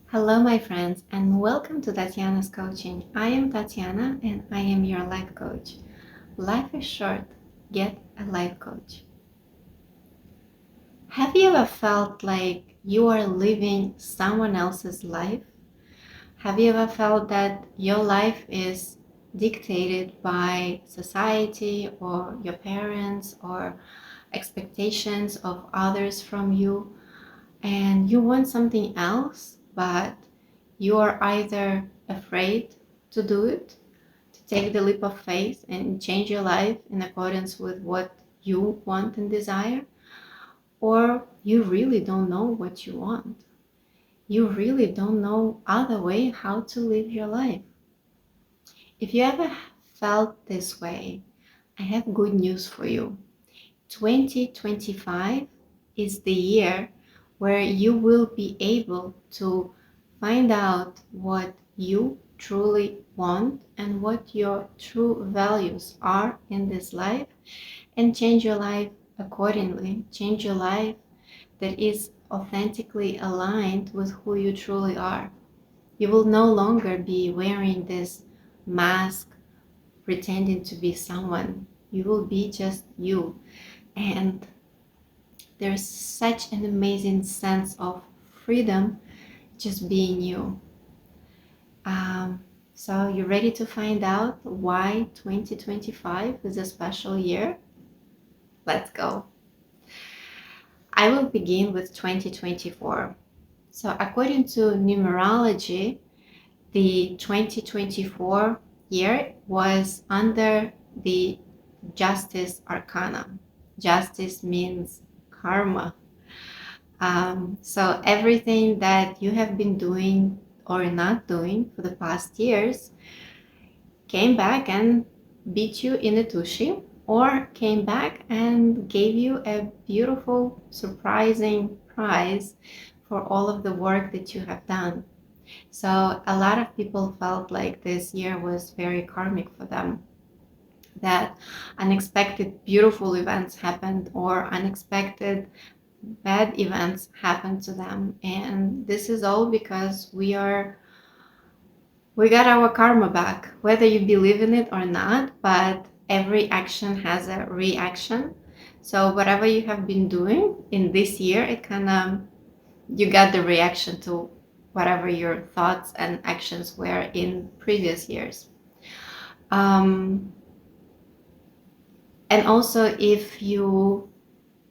Hello, my friends, and welcome to Tatiana's Coaching. I am Tatiana, and I am your life coach. Life is short, get a life coach. Have you ever felt like you are living someone else's life? Have you ever felt that your life is dictated by society or your parents or expectations of others from you, and you want something else, but you are either afraid to do it, to take the leap of faith and change your life in accordance with what you want and desire, or you really don't know what you want. You really don't know other way how to live your life. If you ever felt this way, I have good news for you. 2025 is the year where you will be able to find out what you truly want and what your true values are in this life, and change your life accordingly. Change your life that is authentically aligned with who you truly are. You will no longer be wearing this mask pretending to be someone. You will be just you. And there's such an amazing sense of freedom just being you. So you ready to find out why 2025 is a special year? Let's go. I will begin with 2024. So according to numerology, the 2024 year was under the Justice Arcana. Justice means karma. So everything that you have been doing or not doing for the past years came back and beat you in a tushy, or came back and gave you a beautiful, surprising prize for all of the work that you have done. So a lot of people felt like this year was very karmic for them, that unexpected beautiful events happened or unexpected bad events happened to them. And this is all because we got our karma back, whether you believe in it or not, but every action has a reaction. So whatever you have been doing in this year, it kind of, you got the reaction to whatever your thoughts and actions were in previous years. And also, if you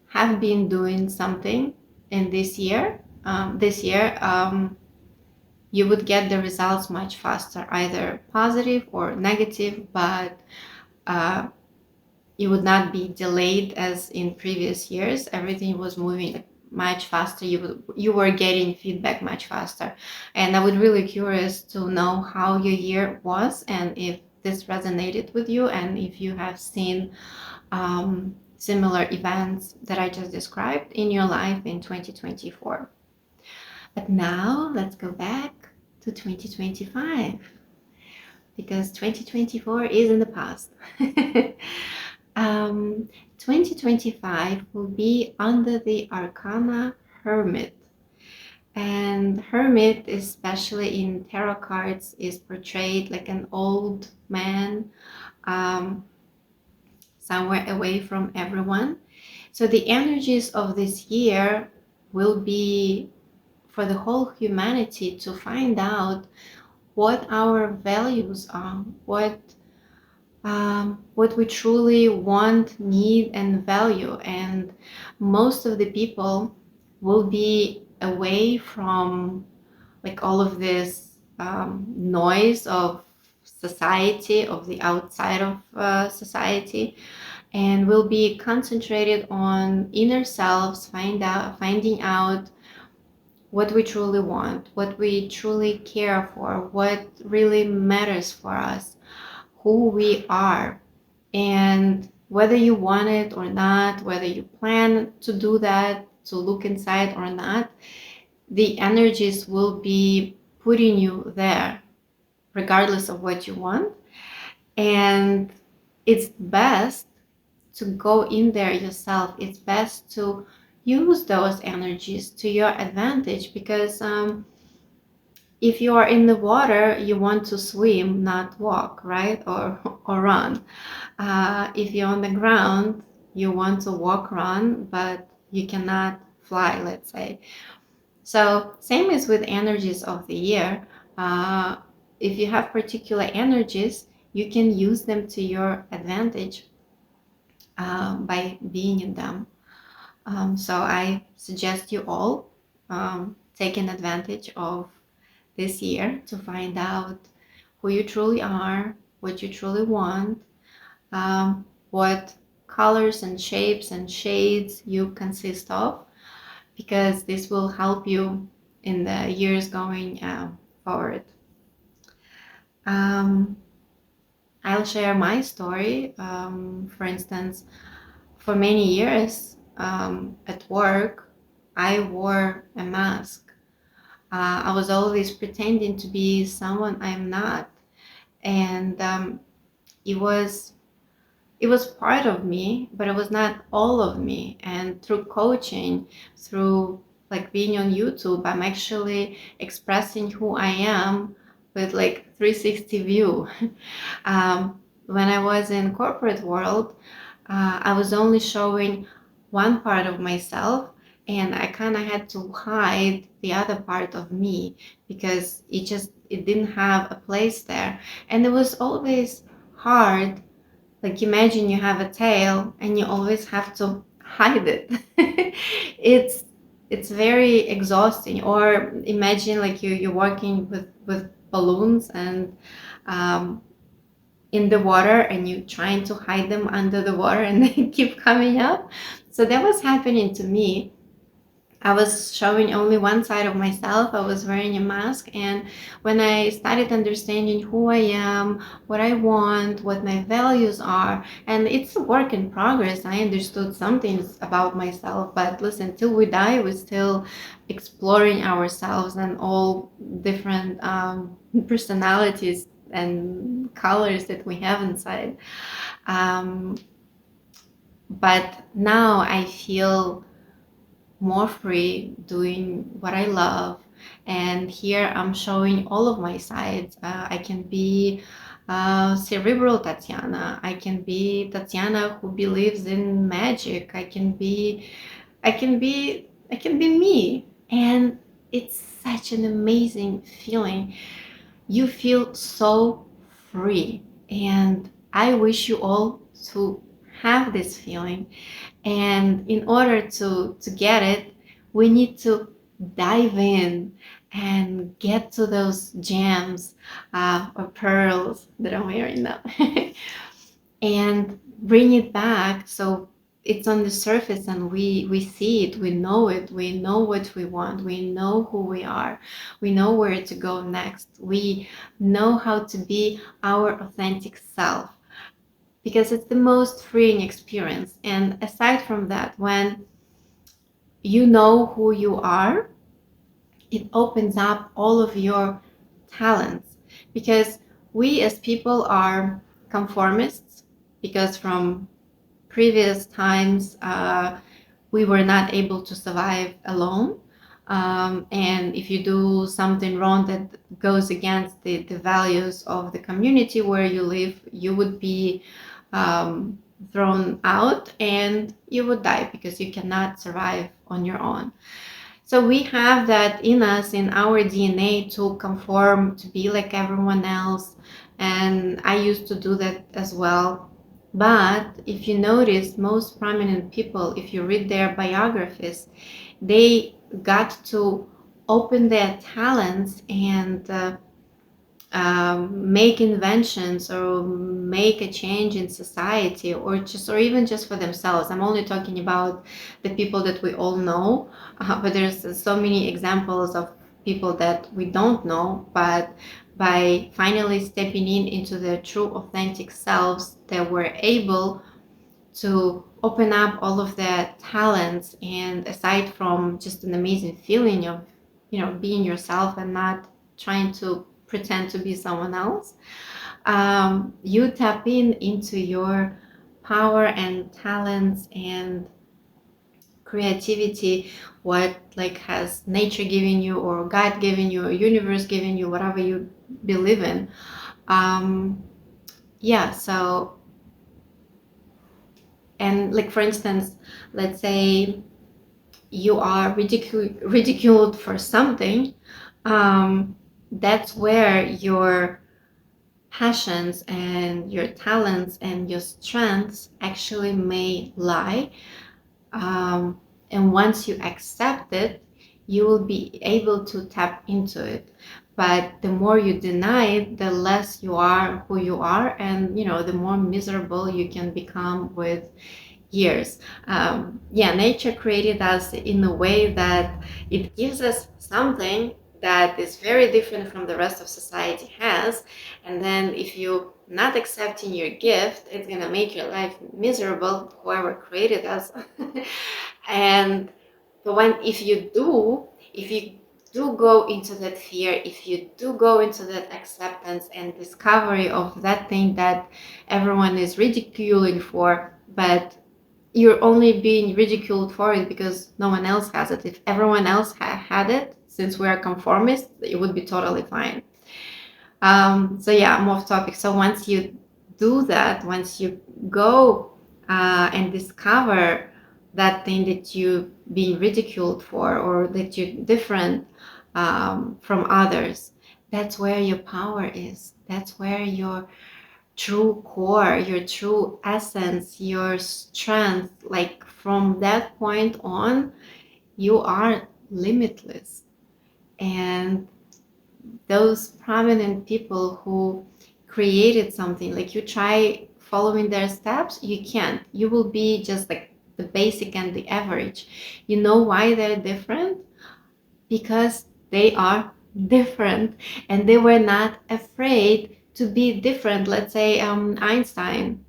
have been doing something in this year, you would get the results much faster, either positive or negative, but you would not be delayed as in previous years. Everything was moving much faster. You were getting feedback much faster. And I would really curious to know how your year was, and if this resonated with you, and if you have seen similar events that I just described in your life in 2024. But now let's go back to 2025, because 2024 is in the past. 2025 will be under the Arcana Hermit. And Hermit, especially in tarot cards, is portrayed like an old man, somewhere away from everyone. So the energies of this year will be for the whole humanity to find out what our values are, what we truly want, need, and value. And most of the people will be away from like all of this noise of society, of the outside of society, and will be concentrated on inner selves, finding out what we truly want, what we truly care for, what really matters for us, who we are. And whether you want it or not, whether you plan to do that, to look inside or not, the energies will be putting you there regardless of what you want. And it's best to go in there yourself. It's best to use those energies to your advantage, because If you are in the water, you want to swim, not walk, right? Or run. If you're on the ground, you want to walk, run, but you cannot fly, let's say. So same is with energies of the year. Uh, if you have particular energies, you can use them to your advantage by being in them. So I suggest you all taking advantage of this year to find out who you truly are, what you truly want, what colors and shapes and shades you consist of, because this will help you in the years going forward. Um, I'll share my story. For instance, for many years at work, I wore a mask. I was always pretending to be someone I'm not, and it was it was part of me, but it was not all of me. And through coaching, through like being on YouTube, I'm actually expressing who I am with like 360 view. When I was in corporate world, I was only showing one part of myself, and I kind of had to hide the other part of me because it didn't have a place there, and it was always hard. Like imagine you have a tail and you always have to hide it. it's it's very exhausting. Or imagine like you're working with balloons and um, in the water, and you trying to hide them under the water and they keep coming up. So that was happening to me. I was showing only one side of myself. I was wearing a mask. And when I started understanding who I am, what I want, what my values are, and it's a work in progress, I understood some things about myself. But listen, till we die, we're still exploring ourselves and all different personalities and colors that we have inside. Um, but now I feel more free doing what I love. And here I'm showing all of my sides. I can be cerebral Tatiana. I can be Tatiana who believes in magic. I can be me. And it's such an amazing feeling. You feel so free. And I wish you all to have this feeling. And in order to get it, we need to dive in and get to those gems or pearls that I'm wearing now and bring it back so it's on the surface and we see it, we know it, we know what we want, we know who we are, we know where to go next, we know how to be our authentic self, because it's the most freeing experience. And aside from that, when you know who you are, it opens up all of your talents, because we as people are conformists, because from previous times we were not able to survive alone. And if you do something wrong that goes against the values of the community where you live, you would be thrown out and you would die because you cannot survive on your own. So we have that in us, in our DNA, to conform, to be like everyone else. And I used to do that as well. But if you notice, most prominent people, if you read their biographies, they got to open their talents and make inventions or make a change in society, or even just for themselves. I'm only talking about the people that we all know, but there's so many examples of people that we don't know, but by finally stepping into their true authentic selves, they were able to open up all of their talents. And aside from just an amazing feeling of being yourself and not trying to pretend to be someone else, you tap into your power and talents, and creativity, what like has nature given you, or God given you, or universe given you, whatever you believe in. Yeah, so, and like for instance, let's say you are ridiculed for something, that's where your passions and your talents and your strengths actually may lie. And once you accept it, you will be able to tap into it. But the more you deny it, the less you are who you are, and the more miserable you can become with years. Yeah, nature created us in a way that it gives us something that is very different from the rest of society has, and then if you not accepting your gift, it's gonna make your life miserable, whoever created us. And but if you do go into that fear, if you do go into that acceptance and discovery of that thing that everyone is ridiculing for, but you're only being ridiculed for it because no one else has it. If everyone else had it, since we are conformists, it would be totally fine. So yeah, I'm off topic. So once you do that, once you go and discover that thing that you're being ridiculed for, or that you're different from others, that's where your power is. That's where your true core, your true essence, your strength, like from that point on, you are limitless. And those prominent people who created something, like you try following their steps, you can't. You will be just like the basic and the average. You know why they're different? Because they are different, and they were not afraid to be different. Let's say Einstein,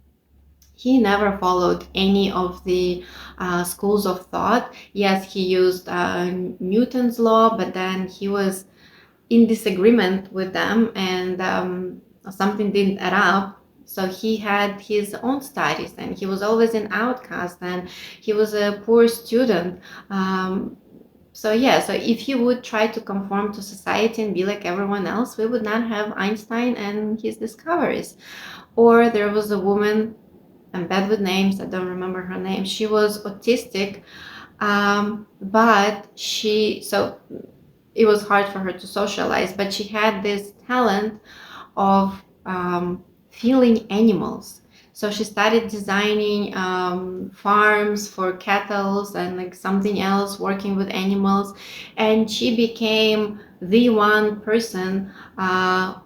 he never followed any of the schools of thought. Yes, he used Newton's law, but then he was in disagreement with them, and something didn't add up. So he had his own studies, and he was always an outcast, and he was a poor student. So yeah, so if he would try to conform to society and be like everyone else, we would not have Einstein and his discoveries. Or there was a woman, I'm bad with names, I don't remember her name. She was autistic, but so it was hard for her to socialize, but she had this talent of feeling animals. So she started designing farms for cattle and like something else, working with animals, and she became the one person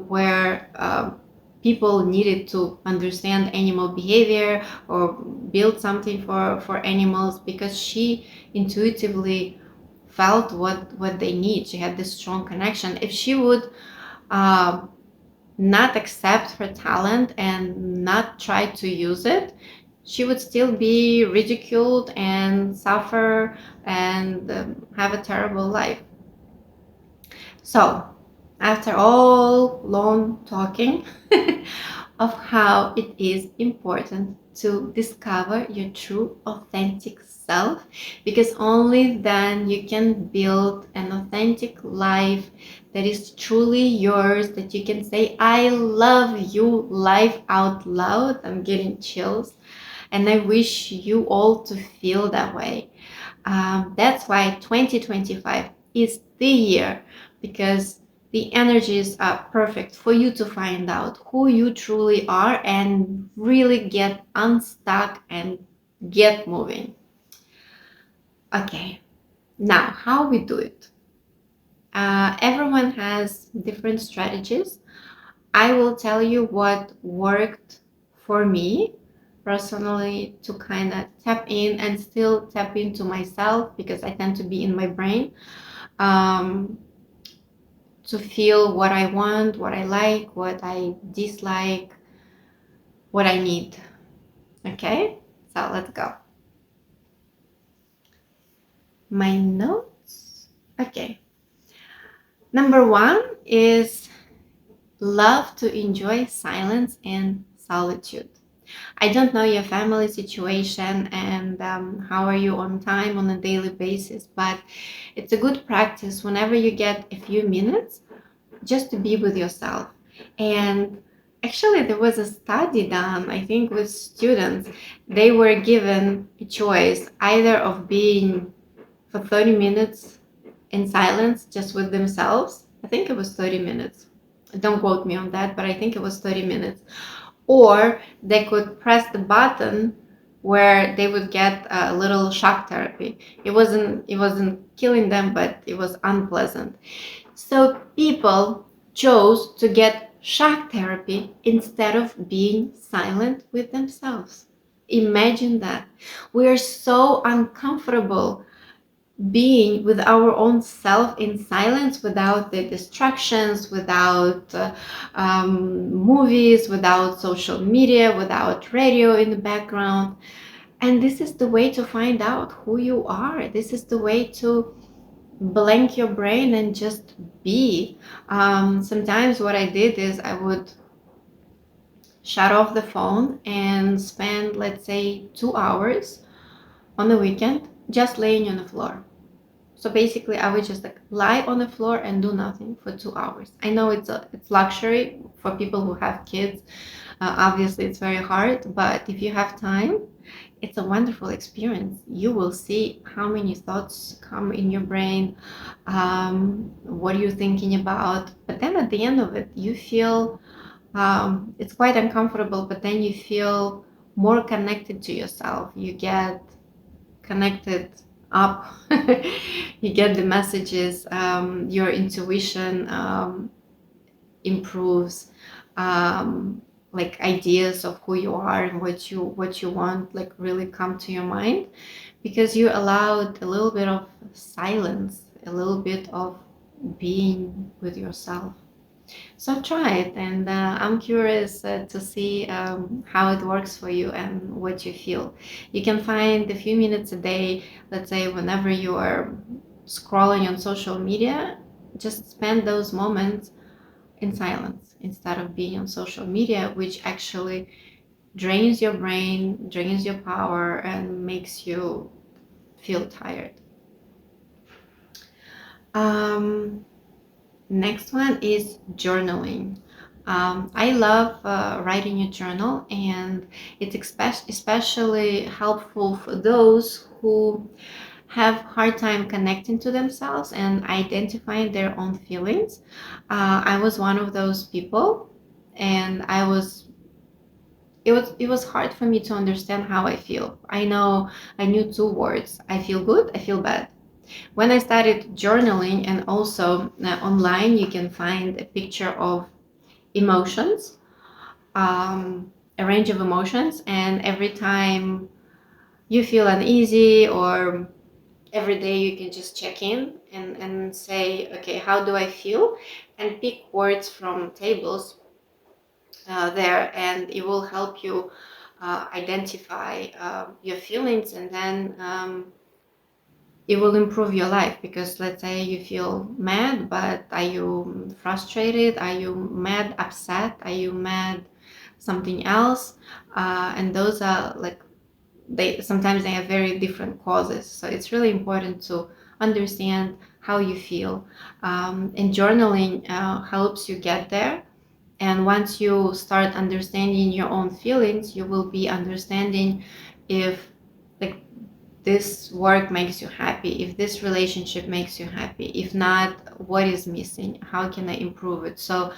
where people needed to understand animal behavior or build something for animals, because she intuitively felt what they need. She had this strong connection. If she would uh, not accept her talent and not try to use it, she would still be ridiculed and suffer and have a terrible life. So after all long talking of how it is important to discover your true authentic self, because only then you can build an authentic life that is truly yours, that you can say I love you life out loud. I'm getting chills, and I wish you all to feel that way. That's why 2025 is the year, because the energies are perfect for you to find out who you truly are and really get unstuck and get moving. Okay, now how we do it. Everyone has different strategies. I will tell you what worked for me personally to kind of tap in and still tap into myself, because I tend to be in my brain, to feel what I want, what I like, what I dislike, what I need. Okay, so let's go. My notes. Okay. Number one is love to enjoy silence and solitude. I don't know your family situation and how are you on time on a daily basis, but it's a good practice whenever you get a few minutes just to be with yourself. And actually, there was a study done, I think, with students. They were given a choice either of being for 30 minutes in silence just with themselves. I think it was 30 minutes. Don't quote me on that, but I think it was 30 minutes. Or they could press the button where they would get a little shock therapy. It wasn't killing them, but it was unpleasant. So people chose to get shock therapy instead of being silent with themselves. Imagine that. We are so uncomfortable being with our own self in silence without the distractions, without movies, without social media, without radio in the background. And this is the way to find out who you are. This is the way to blank your brain and just be. Sometimes what I did is I would shut off the phone and spend, let's say, 2 hours on the weekend just laying on the floor. So basically, I would just like lie on the floor and do nothing for 2 hours. I know it's luxury for people who have kids. Obviously, it's very hard, but if you have time, it's a wonderful experience. You will see how many thoughts come in your brain. What are you thinking about? But then at the end of it, you feel it's quite uncomfortable, but then you feel more connected to yourself. You get connected up. You get the messages. Your intuition improves. Like ideas of who you are and what you want like really come to your mind because you allowed a little bit of silence, a little bit of being with yourself. So try it, and I'm curious to see how it works for you and what you feel. You can find a few minutes a day, let's say whenever you are scrolling on social media, just spend those moments in silence instead of being on social media, which actually drains your brain, drains your power, and makes you feel tired. Next one is journaling. I love writing a journal, and it's especially helpful for those who have hard time connecting to themselves and identifying their own feelings. I was one of those people, and it was hard for me to understand how I feel. I knew two words: I feel good, I feel bad. When I started journaling, and also online, you can find a picture of emotions, a range of emotions, and every time you feel uneasy or every day you can just check in and say, okay, how do I feel? And pick words from tables there, and it will help you identify your feelings, and then it will improve your life. Because let's say you feel mad, but are you frustrated? Are you mad, upset? Are you mad, something else? And those are like, they have very different causes. So it's really important to understand how you feel. And journaling helps you get there. And once you start understanding your own feelings, you will be understanding if like this work makes you happy, if this relationship makes you happy. If not, what is missing? How can I improve it? So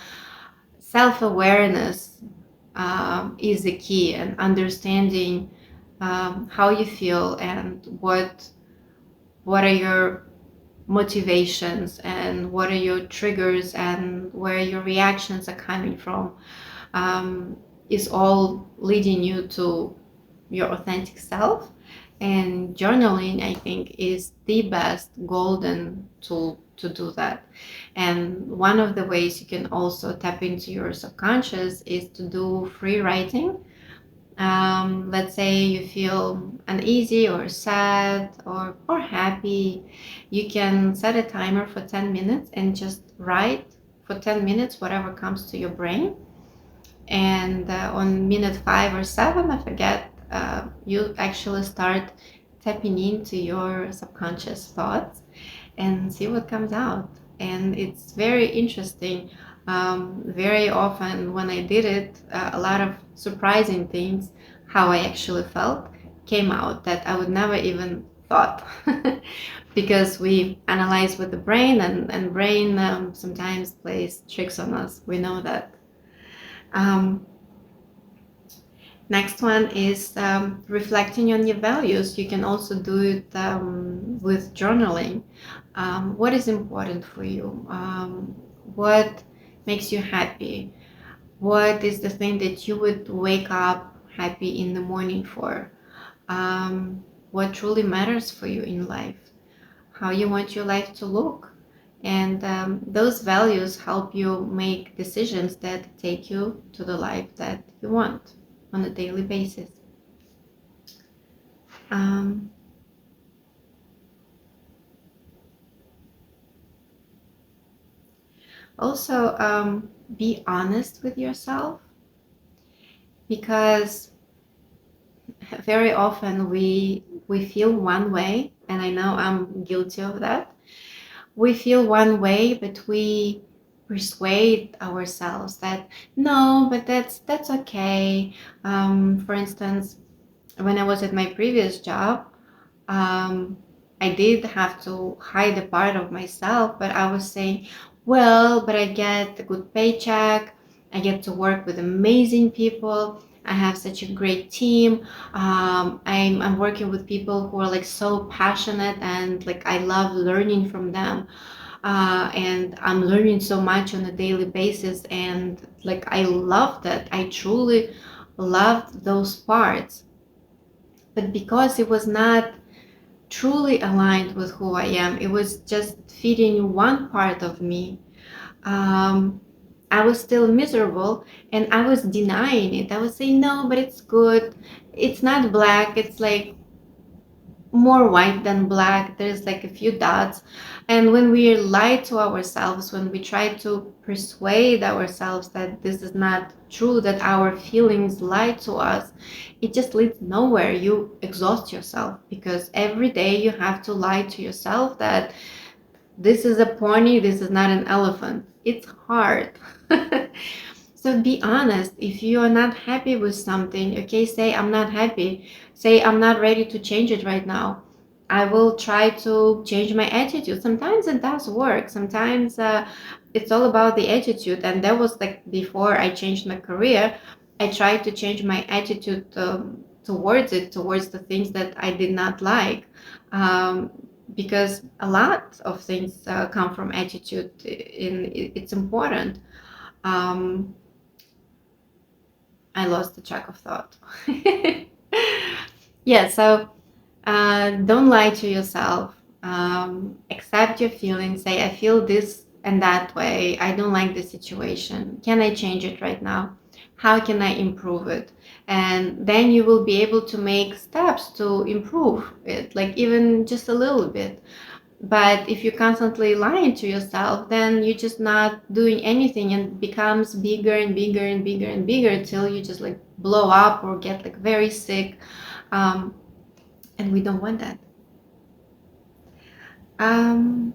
self-awareness is the key, and understanding how you feel and what are your motivations and what are your triggers and where your reactions are coming from, is all leading you to your authentic self. And journaling, I think, is the best golden tool to do that. And one of the ways you can also tap into your subconscious is to do free writing. Let's say you feel uneasy or sad or happy, you can set a timer for 10 minutes and just write for 10 minutes whatever comes to your brain. And on minute 5 or 7, I forget, you actually start tapping into your subconscious thoughts and see what comes out. And it's very interesting. Very often when I did it, a lot of surprising things, how I actually felt, came out that I would never even thought. Because we analyze with the brain, and brain sometimes plays tricks on us. We know that. Um, Next one is reflecting on your values. You can also do it with journaling. What is important for you? What makes you happy? What is the thing that you would wake up happy in the morning for? What truly matters for you in life? How you want your life to look? And those values help you make decisions that take you to the life that you want on a daily basis. Um, Also, be honest with yourself, because very often we feel one way, and I know I'm guilty of that. We feel one way, but we persuade ourselves that no, but that's okay. For instance, when I was at my previous job, um, I did have to hide a part of myself, but I was saying, well, but I get a good paycheck, I get to work with amazing people, I have such a great team. I'm working with people who are like so passionate, and like I love learning from them. And I'm learning so much on a daily basis, and like I love that. I truly loved those parts. But because it was not truly aligned with who I am, it was just feeding one part of me. Um, I was still miserable, and I was denying it. I was saying, no, but it's good. It's not black. It's like more white than black. There's like a few dots. And when we lie to ourselves, when we try to persuade ourselves that this is not true, that our feelings lie to us, it just leads nowhere. You exhaust yourself, because every day you have to lie to yourself that this is a pony, this is not an elephant. It's hard. So be honest. If you are not happy with something, okay, say I'm not happy. Say I'm not ready to change it right now. I will try to change my attitude. Sometimes it does work. Sometimes it's all about the attitude. And that was like before I changed my career. I tried to change my attitude towards it, towards the things that I did not like. Um, because a lot of things come from attitude. It's important. Um, I lost the track of thought. Yeah, so don't lie to yourself. Accept your feelings. Say, I feel this and that way. I don't like the situation. Can I change it right now? How can I improve it? And then you will be able to make steps to improve it, like even just a little bit. But if you're constantly lying to yourself, then you're just not doing anything, and it becomes bigger and bigger and bigger and bigger until you just like blow up or get like very sick. Um, and we don't want that. Um,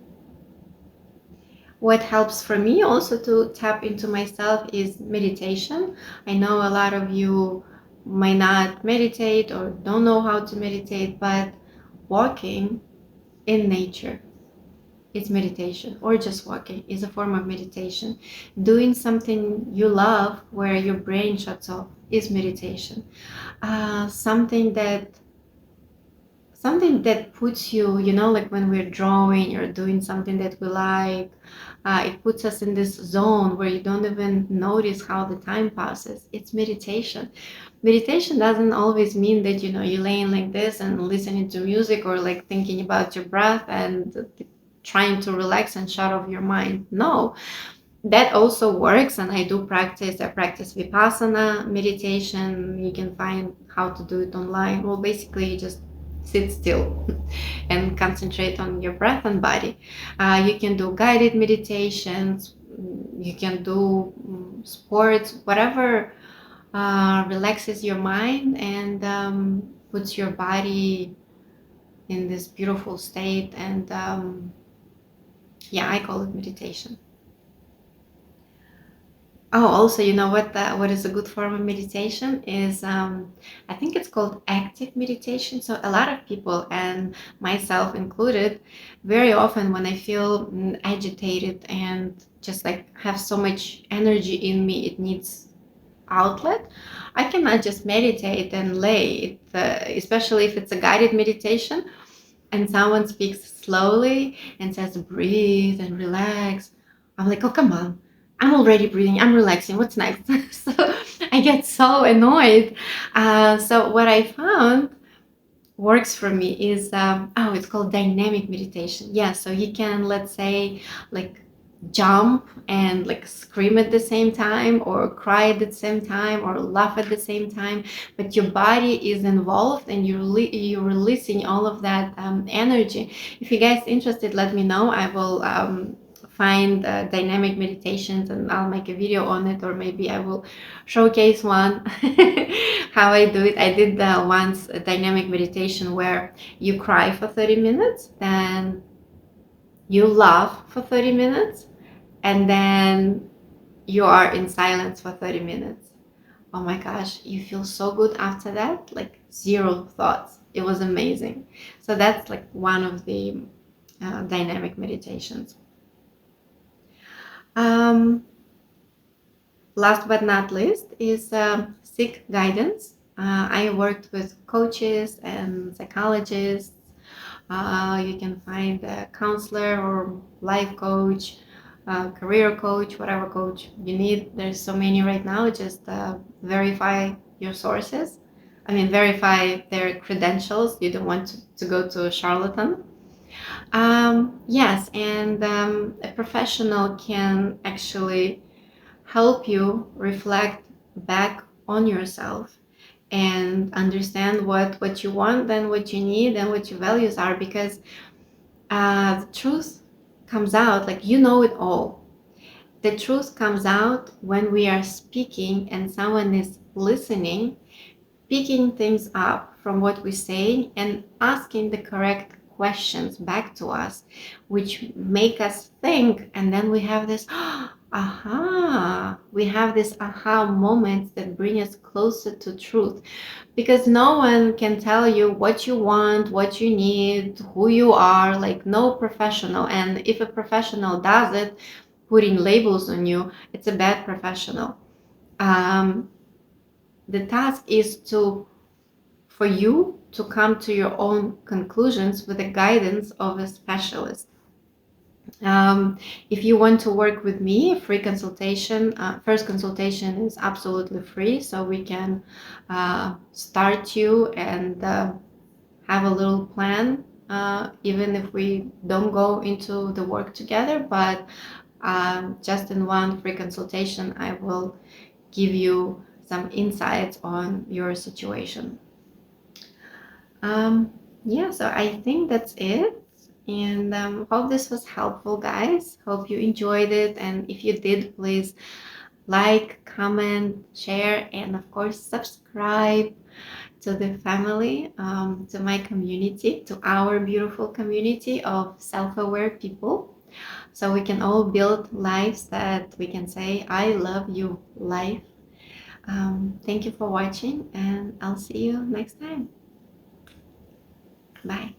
what helps for me also to tap into myself is meditation. I know a lot of you might not meditate or don't know how to meditate, but walking in nature is meditation, or just walking is a form of meditation. Doing something you love where your brain shuts off is meditation. Something that puts you, like when we're drawing or doing something that we like, it puts us in this zone where you don't even notice how the time passes. It's meditation. Meditation doesn't always mean that you're laying like this and listening to music, or like thinking about your breath and trying to relax and shut off your mind. No, that also works, and I practice vipassana meditation. You can find how to do it online. Well, basically you just sit still and concentrate on your breath and body. You can do guided meditations. You can do sports, whatever relaxes your mind and puts your body in this beautiful state. And yeah, I call it meditation. Oh, also, you know what is a good form of meditation is, I think it's called active meditation. So a lot of people, and myself included, very often when I feel agitated and just like have so much energy in me, it needs outlet. I cannot just meditate and lay it, especially if it's a guided meditation and someone speaks slowly and says breathe and relax. I'm like, oh, come on, I'm already breathing, I'm relaxing, what's next? So I get so annoyed. So what I found works for me is, oh, it's called dynamic meditation. Yeah, so you can, let's say, like jump and like scream at the same time, or cry at the same time, or laugh at the same time, but your body is involved and you're releasing all of that energy. If you guys interested, let me know. I will find dynamic meditations and I'll make a video on it, or maybe I will showcase one. How I do it. I did once a dynamic meditation where you cry for 30 minutes, then you laugh for 30 minutes, and then you are in silence for 30 minutes. Oh my gosh, you feel so good after that, like zero thoughts. It was amazing. So that's like one of the dynamic meditations. Last but not least is seek guidance. I worked with coaches and psychologists. You can find a counselor or life coach, career coach, whatever coach you need. There's so many right now. Just verify your sources. I mean, verify their credentials. You don't want to go to a charlatan. Yes, and a professional can actually help you reflect back on yourself and understand what you want and what you need and what your values are, because the truth comes out, like, you know it all. The truth comes out when we are speaking and someone is listening, picking things up from what we say and asking the correct questions back to us, which make us think, and then we have this aha, we have this aha moments that bring us closer to truth, because no one can tell you what you want, what you need, who you are, like no professional. And if a professional does it, putting labels on you, it's a bad professional. The task is for you to come to your own conclusions with the guidance of a specialist. If you want to work with me, a free consultation, first consultation is absolutely free, so we can start you and have a little plan, even if we don't go into the work together. But just in one free consultation, I will give you some insights on your situation. Yeah, so I think that's it. And hope this was helpful, guys. Hope you enjoyed it. And if you did, please like, comment, share, and of course, subscribe to the family, to my community, to our beautiful community of self-aware people. So we can all build lives that we can say, I love you, life. Thank you for watching, and I'll see you next time. Bye.